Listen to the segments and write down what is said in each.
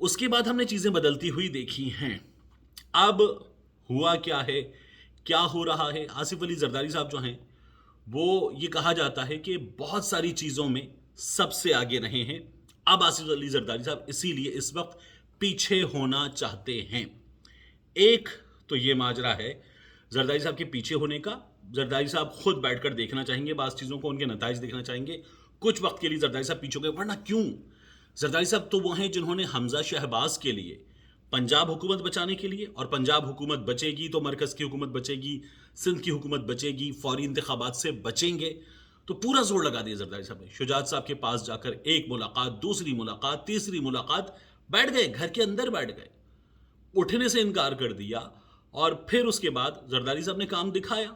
اس کے بعد ہم نے چیزیں بدلتی ہوئی دیکھی ہیں. اب ہوا کیا ہے، کیا ہو رہا ہے؟ آصف علی زرداری صاحب جو ہیں وہ یہ کہا جاتا ہے کہ بہت ساری چیزوں میں سب سے آگے رہے ہیں. اب آصف علی زرداری صاحب اسی لیے اس وقت پیچھے ہونا چاہتے ہیں. ایک تو یہ ماجرا ہے زرداری صاحب کے پیچھے ہونے کا. زرداری صاحب خود بیٹھ کر دیکھنا چاہیں گے بعض چیزوں کو، ان کے نتائج دیکھنا چاہیں گے. کچھ وقت کے لیے زرداری صاحب پیچھے ہو گئے، ورنہ کیوں؟ زرداری صاحب تو وہ ہیں جنہوں نے حمزہ شہباز کے لیے، پنجاب حکومت بچانے کے لیے، اور پنجاب حکومت بچے گی تو مرکز کی حکومت بچے گی، سندھ کی حکومت بچے گی، فوری انتخابات سے بچیں گے، تو پورا زور لگا دیا زرداری صاحب نے. شجاعت صاحب کے پاس جا کر ایک ملاقات، دوسری ملاقات، تیسری ملاقات، بیٹھ گئے، گھر کے اندر بیٹھ گئے، اٹھنے سے انکار کر دیا. اور پھر اس کے بعد زرداری صاحب نے کام دکھایا،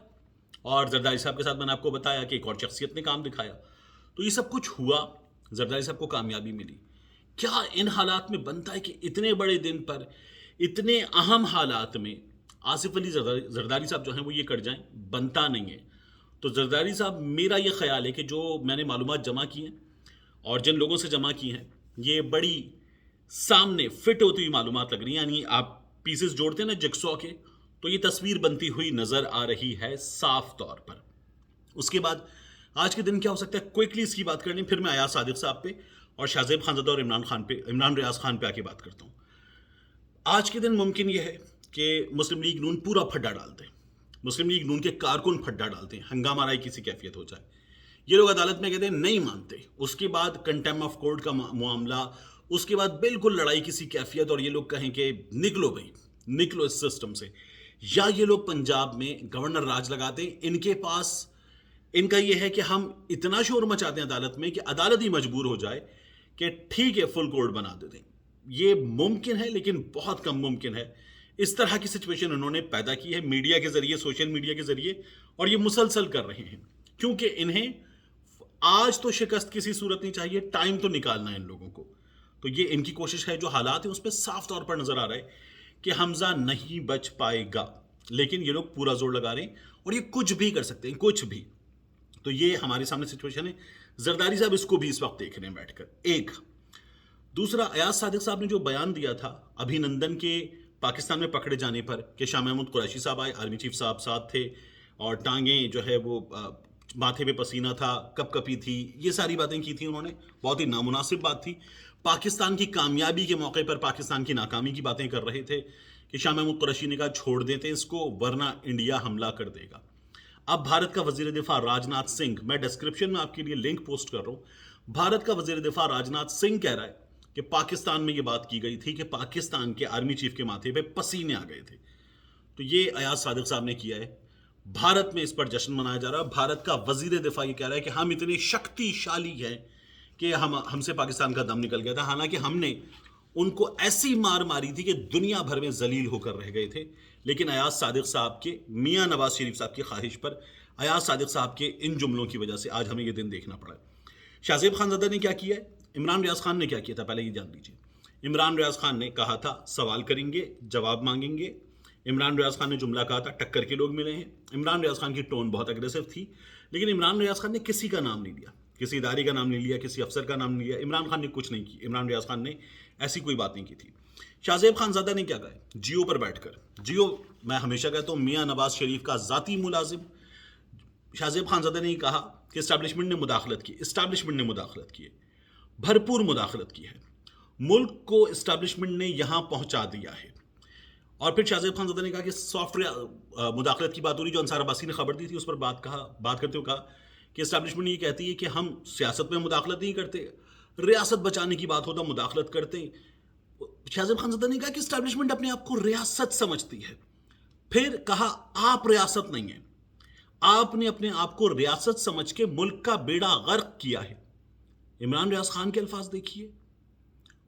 اور زرداری صاحب کے ساتھ میں نے آپ کو بتایا کہ ایک اور شخصیت نے کام دکھایا. تو یہ سب کچھ ہوا، زرداری صاحب کو کامیابی ملی. کیا ان حالات میں بنتا ہے کہ اتنے بڑے دن پر، اتنے اہم حالات میں آصف علی زرداری صاحب جو ہیں وہ یہ کر جائیں؟ بنتا نہیں ہے. تو زرداری صاحب، میرا یہ خیال ہے کہ جو میں نے معلومات جمع کی ہیں اور جن لوگوں سے جمع کی ہیں، یہ بڑی سامنے فٹ ہوتی ہوئی معلومات لگ رہی ہیں. یعنی آپ پیسز جوڑتے ہیں نا جگسو کے، تو یہ تصویر بنتی ہوئی نظر آ رہی ہے صاف طور پر. اس کے بعد آج کے دن کیا ہو سکتا ہے، کوئکلی اس کی بات کرنی، پھر میں ایاز صادق صاحب پہ اور شاہ زیب خانزادہ اور عمران ریاض خان پہ آ کے بات کرتا ہوں. آج کے دن ممکن یہ ہے کہ مسلم لیگ نون پورا پھڈا ڈالتے ہیں، مسلم لیگ نون کے کارکن پھڈا ڈالتے ہیں، ہنگامہ رائی کسی کیفیت ہو جائے. یہ لوگ عدالت میں کہتے ہیں نہیں مانتے، اس کے بعد کنٹیم آف کورٹ کا معاملہ، اس کے بعد بالکل لڑائی کسی کیفیت، اور یہ لوگ کہیں کہ نکلو بھائی، نکلو اس سسٹم سے. یا یہ لوگ پنجاب میں گورنر راج لگاتے ہیں، ان کے پاس ان کا یہ ہے کہ ہم اتنا شور مچاتے ہیں عدالت میں کہ عدالت ہی مجبور ہو جائے کہ ٹھیک ہے فل کورٹ بنا دیتے ہیں. یہ ممکن ہے لیکن بہت کم ممکن ہے. اس طرح کی سچویشن انہوں نے پیدا کی ہے میڈیا کے ذریعے، سوشل میڈیا کے ذریعے، اور یہ مسلسل کر رہے ہیں کیونکہ انہیں آج تو شکست کسی صورت نہیں چاہیے، ٹائم تو نکالنا ہے ان لوگوں کو. تو یہ ان کی کوشش ہے. جو حالات ہیں اس پہ صاف طور پر نظر آ رہا ہے کہ حمزہ نہیں بچ پائے گا، لیکن یہ لوگ پورا زور لگا رہے ہیں اور یہ کچھ بھی کر سکتے ہیں، کچھ بھی. تو یہ ہمارے سامنے سچویشن ہے. زرداری صاحب اس کو بھی اس وقت دیکھ رہے ہیں بیٹھ کر. ایک دوسرا، ایاز صادق صاحب نے جو بیان دیا تھا ابھی نندن کے پاکستان میں پکڑے جانے پر کہ شاہ محمود قریشی صاحب آئے، آرمی چیف صاحب ساتھ تھے، اور ٹانگیں جو ہے وہ ماتھے پہ پسینہ تھا، کپ کپی تھی، یہ ساری باتیں کی تھیں انہوں نے. بہت ہی نامناسب بات تھی. پاکستان کی کامیابی کے موقع پر پاکستان کی ناکامی کی باتیں کر رہے تھے کہ شاہ محمود قریشی نے کہا چھوڑ دیتے اس کو ورنہ انڈیا حملہ کر دے گا. اب بھارت کا وزیر دفاع راجناتھ سنگھ، میں ڈسکرپشن میں آپ کے لیے لنک پوسٹ کر رہا ہوں، بھارت کا وزیر دفاع راجناتھ سنگھ کہہ رہا ہے کہ پاکستان میں یہ بات کی گئی تھی کہ پاکستان کے آرمی چیف کے ماتھے پہ پسینے آ گئے تھے. تو یہ ایاز صادق صاحب نے کیا ہے. بھارت میں اس پر جشن منایا جا رہا ہے. بھارت کا وزیر دفاع یہ کہہ رہا ہے کہ ہم اتنے شکتی شالی ہیں کہ ہم سے پاکستان کا دم نکل گیا تھا، حالانکہ ہم نے ان کو ایسی مار ماری تھی کہ دنیا بھر میں ذلیل ہو کر رہ گئے تھے. لیکن ایاز صادق صاحب کے، میاں نواز شریف صاحب کی خواہش پر، ایاز صادق صاحب کے ان جملوں کی وجہ سے آج ہمیں یہ دن دیکھنا پڑا ہے. شاہ زیب خانزادہ نے کیا کیا ہے، عمران ریاض خان نے کیا کیا تھا، پہلے یہ جان لیجیے. عمران ریاض خان نے کہا تھا سوال کریں گے، جواب مانگیں گے. عمران ریاض خان نے جملہ کہا تھا ٹکر کے لوگ ملے ہیں. عمران ریاض خان کی ٹون بہت اگریسو تھی، لیکن عمران ریاض خان نے کسی کا نام نہیں لیا، کسی ادارے کا نام نہیں لیا، کسی افسر کا نام نہیں لیا. عمران خان نے کچھ نہیں کی، عمران ریاض خان نے ایسی کوئی بات نہیں کی تھی. شاہ زیب خانزادہ نے کیا کہا جیو پر بیٹھ کر، جیو میں ہمیشہ کہتا ہوں میاں نواز شریف کا ذاتی ملازم. شاہ زیب خانزادہ نے کہا کہ اسٹیبلشمنٹ نے مداخلت کی. اسٹیبلشمنٹ نے مداخلت کی ہے، بھرپور مداخلت کی ہے. ملک کو اسٹیبلشمنٹ نے یہاں پہنچا دیا ہے. اور پھر شاہ زیب خانزادہ نے کہا کہ سافٹ ویئر مداخلت کی بات ہو رہی جو انصار عباسی نے خبر دی تھی، اس پر بات کرتے ہوئے کہا کہ اسٹیبلشمنٹ یہ کہتی ہے کہ ہم سیاست میں مداخلت نہیں کرتے، ریاست بچانے کی بات ہو تو مداخلت کرتے ہیں. شاہ زیب خانزادہ نے کہا کہ اسٹیبلشمنٹ اپنے آپ کو ریاست سمجھتی ہے. پھر کہا آپ ریاست نہیں ہیں، آپ نے اپنے آپ کو ریاست سمجھ کے ملک کا بیڑا غرق کیا ہے. عمران ریاض خان کے الفاظ دیکھیے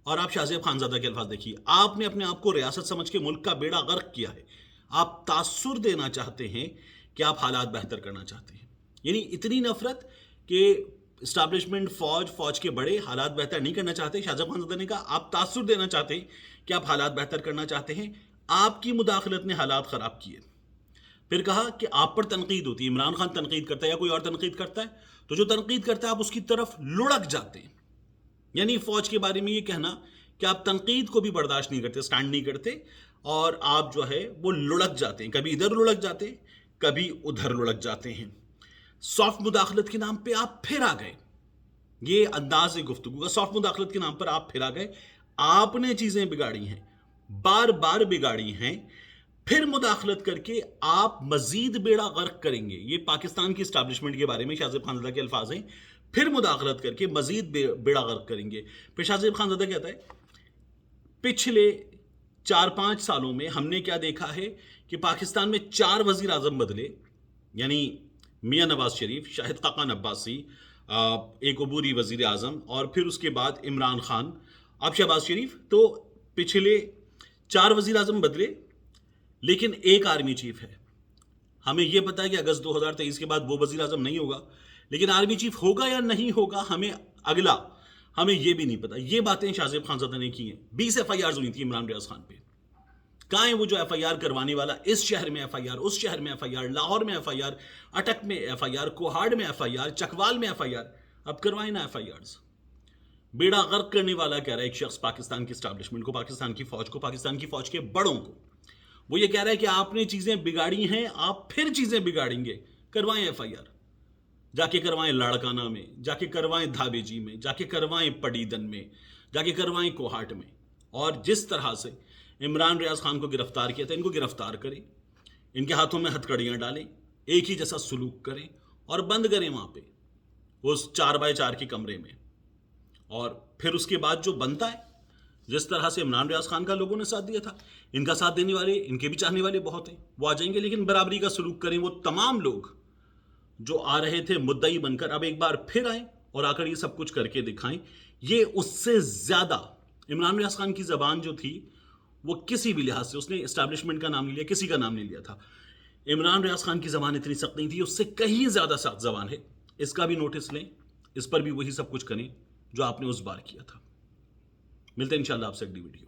اور آپ شاہ زیب خانزادہ کے الفاظ دیکھیے. آپ نے اپنے آپ کو ریاست سمجھ کے ملک کا بیڑا غرق کیا ہے. آپ تاثر دینا چاہتے ہیں کہ آپ حالات بہتر کرنا چاہتے ہیں. یعنی اتنی نفرت کہ اسٹیبلشمنٹ، فوج کے بڑے حالات بہتر نہیں کرنا چاہتے. شاہ زیب خانزادہ نے کہا آپ تاثر دینا چاہتے ہیں کہ آپ حالات بہتر کرنا چاہتے ہیں، آپ کی مداخلت نے حالات خراب کیے. پھر کہا کہ آپ پر تنقید ہوتی ہے، عمران خان تنقید کرتا ہے یا کوئی اور تنقید کرتا ہے تو جو تنقید کرتا ہے آپ اس کی طرف لڑک جاتے ہیں. یعنی فوج کے بارے میں یہ کہنا کہ آپ تنقید کو بھی برداشت نہیں کرتے, سٹینڈ نہیں کرتے, اور آپ جو ہے وہ لڑک جاتے ہیں, کبھی ادھر لڑک جاتے ہیں, کبھی ادھر لڑک جاتے ہیں. سافٹ مداخلت کے نام پہ آپ پھر آ گئے. یہ انداز گفتگو کا, سافٹ مداخلت کے نام پر آپ پھر آ گئے. آپ نے چیزیں بگاڑی ہیں, بار بار بگاڑی ہیں, پھر مداخلت کر کے آپ مزید بیڑا غرق کریں گے. یہ پاکستان کی اسٹیبلشمنٹ کے بارے میں شاہ زیب خانزادہ کے الفاظ ہیں. پھر مداخلت کر کے مزید بیڑا غرق کریں گے. پھر شاہ زیب خانزادہ کہتا ہے پچھلے 4-5 سالوں میں ہم نے کیا دیکھا ہے کہ پاکستان میں 4 وزیر اعظم بدلے, یعنی میاں نواز شریف, شاہد خاقان عباسی, ایک عبوری وزیر اعظم, اور پھر اس کے بعد عمران خان, اب شہباز شریف. تو پچھلے 4 وزیر اعظم بدلے لیکن ایک آرمی چیف ہے. ہمیں یہ پتا ہے کہ اگست 2023 کے بعد وہ وزیر اعظم نہیں ہوگا, لیکن آرمی چیف ہوگا یا نہیں ہوگا ہمیں اگلا ہمیں یہ بھی نہیں پتا. یہ باتیں شاہ زیب خانزادہ نے کی ہیں. 20 ایف آئی آرز ہوئی تھی عمران ریاض خان پہ. کہاں ہے وہ جو ایف آئی آر کروانے والا؟ اس شہر میں ایف آئی آر, اس شہر میں ایف آئی آر, لاہور میں ایف آئی آر, اٹک میں ایف آئی آر, کوہاڑ میں ایف آئی آر, چکوال میں ایف آئی آر. اب کروائیں نا ایف آئی آرز. بیڑا غرق کرنے والا کہہ رہا ہے ایک شخص پاکستان کی اسٹیبلشمنٹ کو, پاکستان کی فوج کو, پاکستان کی فوج کے بڑوں کو. وہ یہ کہہ رہا ہے کہ آپ نے چیزیں بگاڑی ہیں, آپ پھر چیزیں بگاڑیں گے. کروائیں ایف آئی آر, جا کے کروائیں لاڑکانہ میں, جا کے کروائیں دھابے جی میں, جا کے کروائیں پڑیدن میں, جا کے کروائیں کوہاٹ میں. اور جس طرح سے عمران ریاض خان کو گرفتار کیا تھا, ان کو گرفتار کریں, ان کے ہاتھوں میں ہتھ کڑیاں ڈالیں, ایک ہی جیسا سلوک کریں, اور بند کریں وہاں پہ اس 4x4 کے کمرے میں. اور پھر اس کے بعد جو بنتا ہے, جس طرح سے عمران ریاض خان کا لوگوں نے ساتھ دیا تھا, ان کا ساتھ دینے والے, ان کے بھی چاہنے والے بہت ہیں, وہ آ جائیں گے. لیکن برابری کا سلوک کریں. وہ تمام لوگ جو آ رہے تھے مدعی بن کر, اب ایک بار پھر آئیں اور آ کر یہ سب کچھ کر کے دکھائیں. یہ اس سے زیادہ عمران ریاض خان کی زبان جو تھی وہ کسی بھی لحاظ سے, اس نے اسٹیبلشمنٹ کا نام نہیں لیا, کسی کا نام نہیں لیا تھا. عمران ریاض خان کی زبان اتنی سخت نہیں تھی, اس سے کہیں زیادہ سخت زبان ہے. اس کا بھی نوٹس لیں, اس پر بھی وہی سب کچھ کریں جو آپ نے اس بار کیا تھا. ملتے ہیں انشاءاللہ آپ سے اگلی ویڈیو.